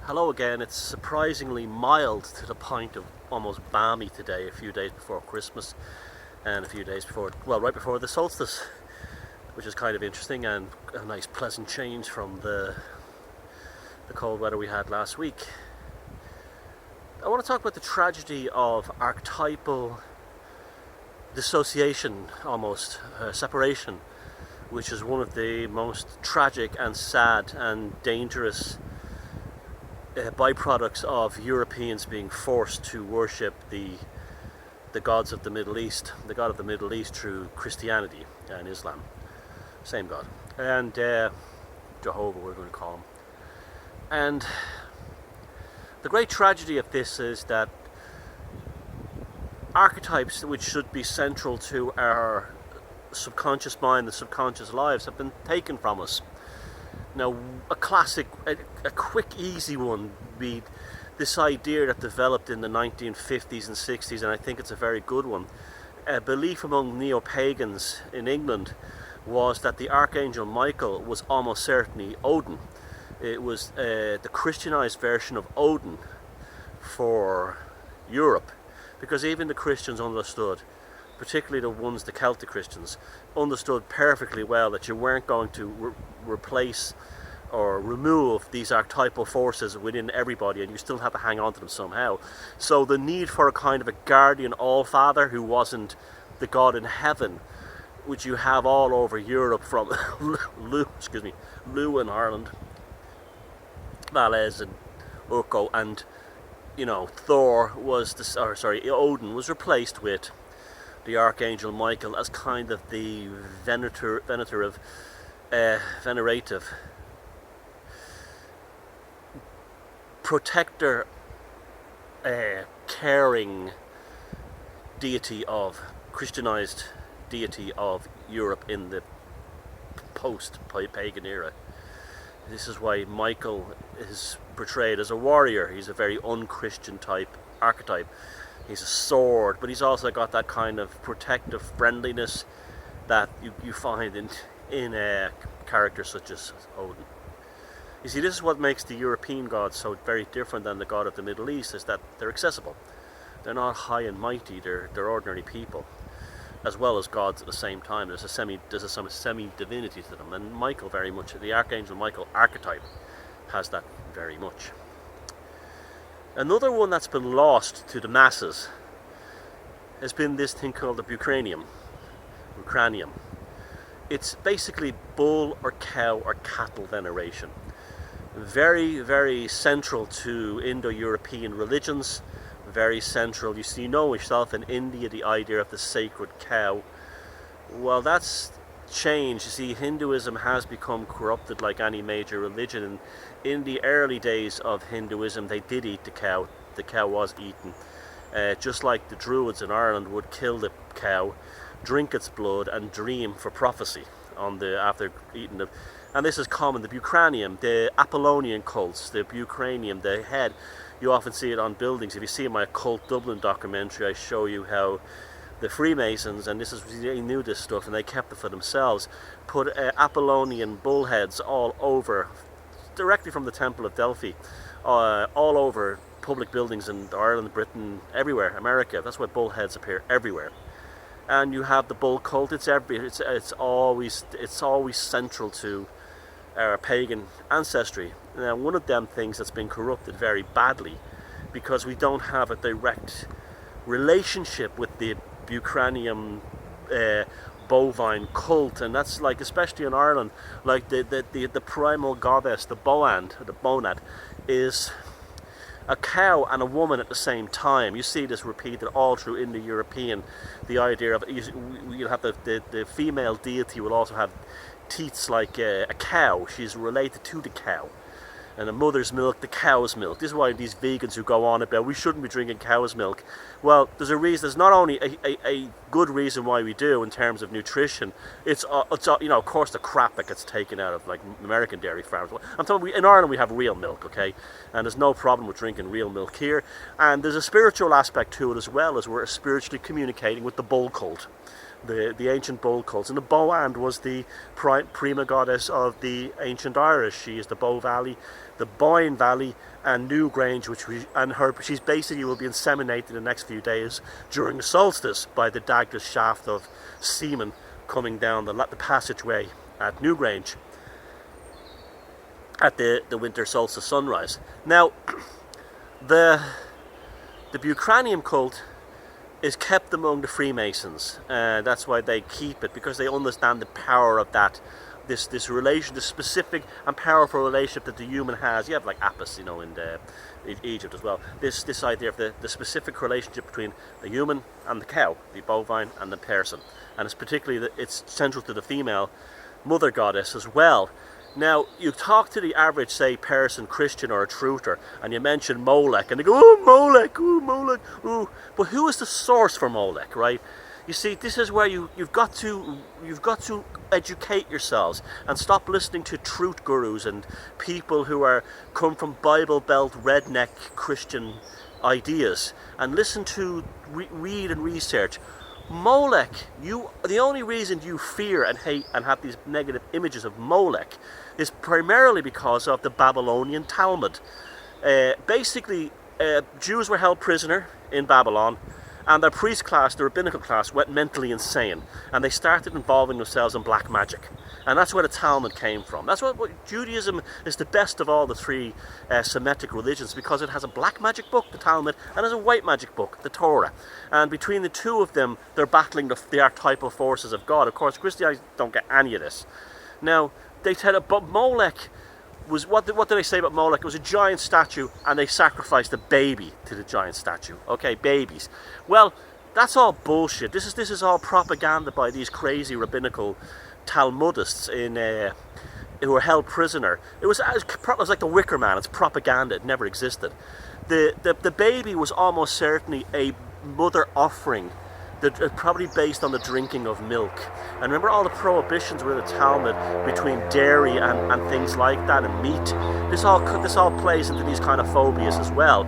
Hello again. It's surprisingly mild to the point of almost balmy today, a few days before Christmas and a few days before, well, right before the solstice, which is kind of interesting and a nice pleasant change from the cold weather we had last week. I want to talk about the tragedy of archetypal dissociation, almost, separation, which is one of the most tragic and sad and dangerous byproducts of Europeans being forced to worship the gods of the Middle East, the God of the Middle East through Christianity and Islam, same God, and Jehovah we're going to call him. And the great tragedy of this is that archetypes, which should be central to our subconscious mind, the subconscious lives, have been taken from us. Now, a classic, a quick, easy one would be this idea that developed in the 1950s and 60s, and I think it's a very good one. A belief among neo-pagans in England was that the Archangel Michael was almost certainly Odin. It was the Christianized version of Odin for Europe, because even the Christians understood, particularly the ones, the Celtic Christians, understood perfectly well that you weren't going to replace or remove these archetypal forces within everybody, and you still have to hang on to them somehow. So the need for a kind of a guardian all-father who wasn't the God in heaven, which you have all over Europe, from Lugh in Ireland, Valles and Urko, and Thor was Odin was replaced with the Archangel Michael as kind of the venerative, protector, caring deity of Christianized deity of Europe in the post-pagan era. This is why Michael is portrayed as a warrior. He's a very un-Christian type archetype. He's a sword, but he's also got that kind of protective friendliness that you find in characters such as Odin. You see, this is what makes the European gods so very different than the god of the Middle East, is that they're accessible. They're not high and mighty, they're ordinary people, as well as gods at the same time. There's some semi-divinity to them, and Michael very much, the Archangel Michael archetype, has that very much. Another one that's been lost to the masses has been this thing called the Bucranium. It's basically bull or cow or cattle veneration. Very, very central to Indo-European religions. Very central. You know yourself in India, the idea of the sacred cow. Well, that's changed. You see, Hinduism has become corrupted like any major religion. And in the early days of Hinduism, they did eat the cow. The cow was eaten. Just like the Druids in Ireland would kill the cow, drink its blood, and dream for prophecy after eating it. And this is common. The Bucranium, the Apollonian cults, the Bucranium, the head, you often see it on buildings. If you see my Occult Dublin documentary, I show you how the Freemasons, and they knew this stuff and they kept it for themselves, put Apollonian bullheads all over, directly from the Temple of Delphi, all over public buildings in Ireland, Britain, everywhere, America. That's why bullheads appear everywhere. And you have the bull cult. It's always central to our pagan ancestry. Now, one of them things that's been corrupted very badly, because we don't have a direct relationship with the Bucranium bovine cult, and that's like, especially in Ireland, like the primal goddess, the bonad, is a cow and a woman at the same time. You see this repeated all through Indo-European. The idea of you'll have the female deity will also have teats like a cow. She's related to the cow. And the mother's milk, the cow's milk. This is why these vegans who go on about we shouldn't be drinking cow's milk. Well, there's a reason. There's not only a good reason why we do in terms of nutrition. It's of course the crap that gets taken out of like American dairy farms. I'm talking in Ireland we have real milk, okay, and there's no problem with drinking real milk here. And there's a spiritual aspect to it as well, as we're spiritually communicating with the bull cult. the ancient bull cults. And the Boand was the prima goddess of the ancient Irish. She is the Bow Valley, the Boyne Valley, and Newgrange, she's basically will be inseminated in the next few days during the solstice by the Dagda's shaft of semen coming down the passageway at Newgrange at the winter solstice sunrise. Now, the Bucranium cult is kept among the Freemasons. That's why they keep it, because they understand the power of that, this relation, this specific and powerful relationship that the human has. You have like Apis, in Egypt as well. This idea of the specific relationship between the human and the cow, the bovine and the person, and it's particularly it's central to the female mother goddess as well. Now, you talk to the average, say, person, Christian or a truther, and you mention Molech, and they go, oh, Molech, oh, Molech, oh. But who is the source for Molech, right? You see, this is where you've got to educate yourselves and stop listening to truth gurus and people who come from Bible Belt redneck Christian ideas, and listen to read and research. Molech, the only reason you fear and hate and have these negative images of Molech is primarily because of the Babylonian Talmud. Basically, Jews were held prisoner in Babylon, and their priest class, the rabbinical class, went mentally insane, and they started involving themselves in black magic. And that's where the Talmud came from. That's what Judaism is the best of all the three Semitic religions, because it has a black magic book, the Talmud, and has a white magic book, the Torah. And between the two of them, they're battling the archetypal forces of God. Of course, Christianity don't get any of this. Now, they tell it, but Molech was, what did they say about Molech? It was a giant statue, and they sacrificed a baby to the giant statue. Okay, babies. Well, that's all bullshit. This is all propaganda by these crazy rabbinical Talmudists who were held prisoner. It was like the Wicker Man. It's propaganda. It never existed. The baby was almost certainly a mother offering, probably based on the drinking of milk. And remember all the prohibitions were in the Talmud between dairy and things like that, and meat. This all plays into these kind of phobias as well.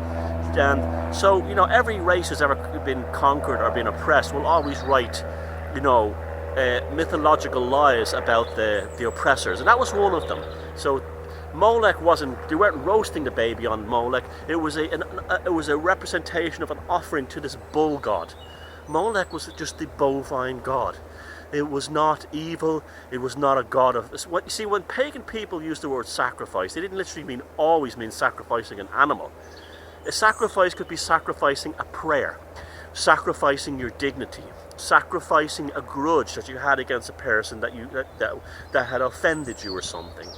And so, every race who's ever been conquered or been oppressed will always write, mythological lies about the oppressors, and that was one of them. So Molech they weren't roasting the baby on Molech. It was a representation of an offering to this bull god. Molech was just the bovine god. It was not evil. It was not a god of... You see, when pagan people used the word sacrifice, they didn't literally always mean sacrificing an animal. A sacrifice could be sacrificing a prayer, sacrificing your dignity, sacrificing a grudge that you had against a person that had offended you or something.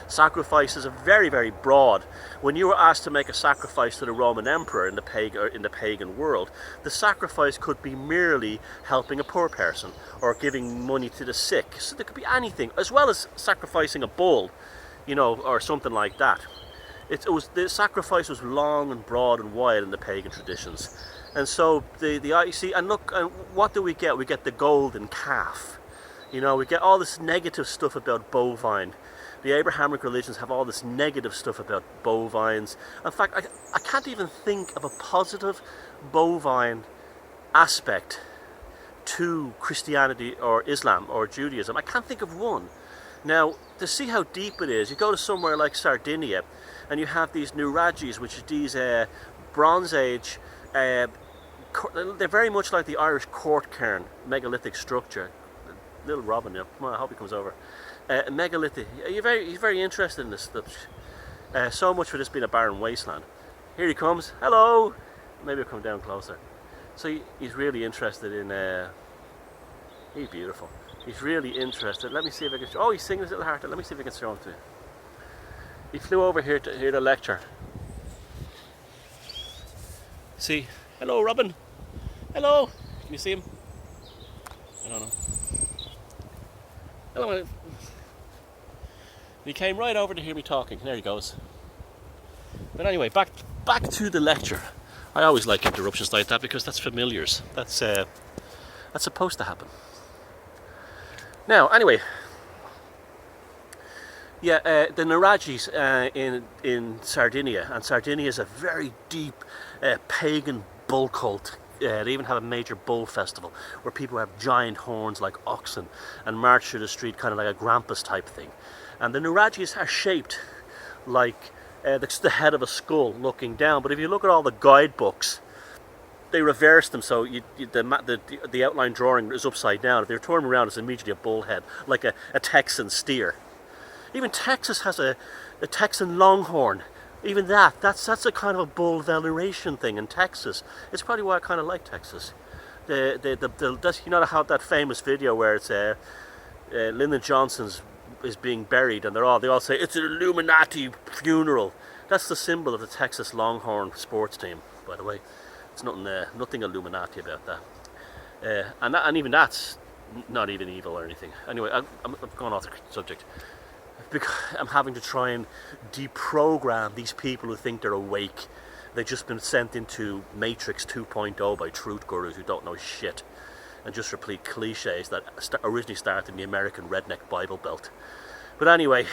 Sacrifices are very, very broad. When you were asked to make a sacrifice to the Roman emperor in the pagan world, the sacrifice could be merely helping a poor person or giving money to the sick. So there could be anything, as well as sacrificing a bull, or something like that. The sacrifice was long and broad and wide in the pagan traditions. And so what do we get? We get the golden calf. We get all this negative stuff about bovine. The Abrahamic religions have all this negative stuff about bovines. In fact, I can't even think of a positive bovine aspect to Christianity or Islam or Judaism. I can't think of one. Now, to see how deep it is, you go to somewhere like Sardinia, and you have these nuragis, which are these Bronze Age, they're very much like the Irish court cairn megalithic structure. Little Robin, come on, I hope he comes over. Megalithic. He's very interested in this stuff. So much for this being a barren wasteland. Here he comes. Hello. Maybe I'll come down closer. So he's really interested in. He's beautiful. He's really interested. Let me see if I can. Oh, he's singing his little heart. Let me see if I can show him to you. He flew over here to hear the lecture. See. Hello, Robin. Hello. Can you see him? I don't know. Hello. He came right over to hear me talking. There he goes. But anyway, back to the lecture. I always like interruptions like that because that's familiars. That's supposed to happen. Now, anyway, the Nuragis in Sardinia, and Sardinia is a very deep pagan bull cult they even have a major bull festival where people have giant horns like oxen and march through the street kind of like a Grampus type thing. And the Nuragis are shaped like the head of a skull looking down. But if you look at all the guidebooks, they reverse them, so the outline drawing is upside down. If they turn around, it's immediately a bull head, like a Texan steer. Even Texas has a Texan longhorn. Even that's a kind of a bull veneration thing in Texas. It's probably why I kind of like Texas. You know how that famous video where it's Lyndon Johnson's is being buried, and they all say it's an Illuminati funeral. That's the symbol of the Texas Longhorn sports team, by the way. It's nothing Illuminati about that. And even that's not even evil or anything. Anyway, I've gone off the subject. Because I'm having to try and deprogram these people who think they're awake. They've just been sent into Matrix 2.0 by truth gurus who don't know shit and just repeat cliches that originally started in the American redneck Bible Belt. But anyway,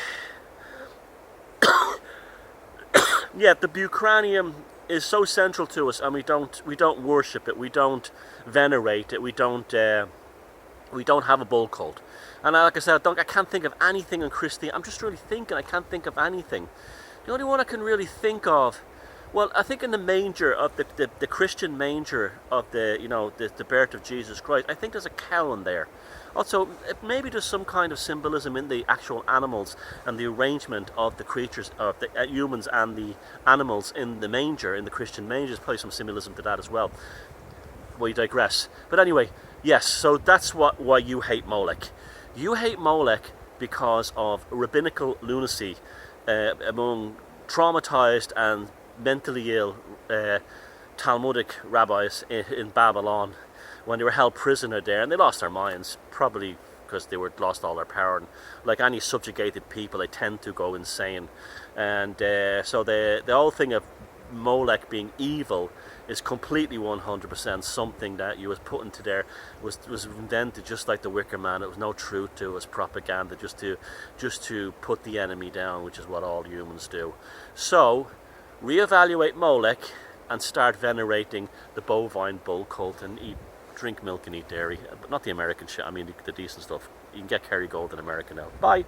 yeah, the Bucranium is so central to us, and we don't worship it, we don't venerate it, we don't have a bull cult. And like I said, I can't think of anything in Christianity. I'm just really thinking, I can't think of anything. The only one I can really think of, well, I think in the manger of the Christian manger of the birth of Jesus Christ, I think there's a cow in there. Also, maybe there's some kind of symbolism in the actual animals and the arrangement of the creatures, of the humans and the animals in the manger, in the Christian manger. There's probably some symbolism to that as well. We digress. But anyway, yes, so that's why you hate Molech. You hate Molech because of rabbinical lunacy among traumatized and mentally ill Talmudic rabbis in Babylon when they were held prisoner there, and they lost their minds, probably because they lost all their power. And like any subjugated people, they tend to go insane. And so the whole thing of Molech being evil is completely 100% something that you was put into there, was invented just like the Wicker Man. It was no truth to it, it was propaganda just to put the enemy down, which is what all humans do. So reevaluate Molech and start venerating the bovine bull cult and drink milk and eat dairy, but not the American shit. I mean the decent stuff. You can get Kerrygold in America now. Bye.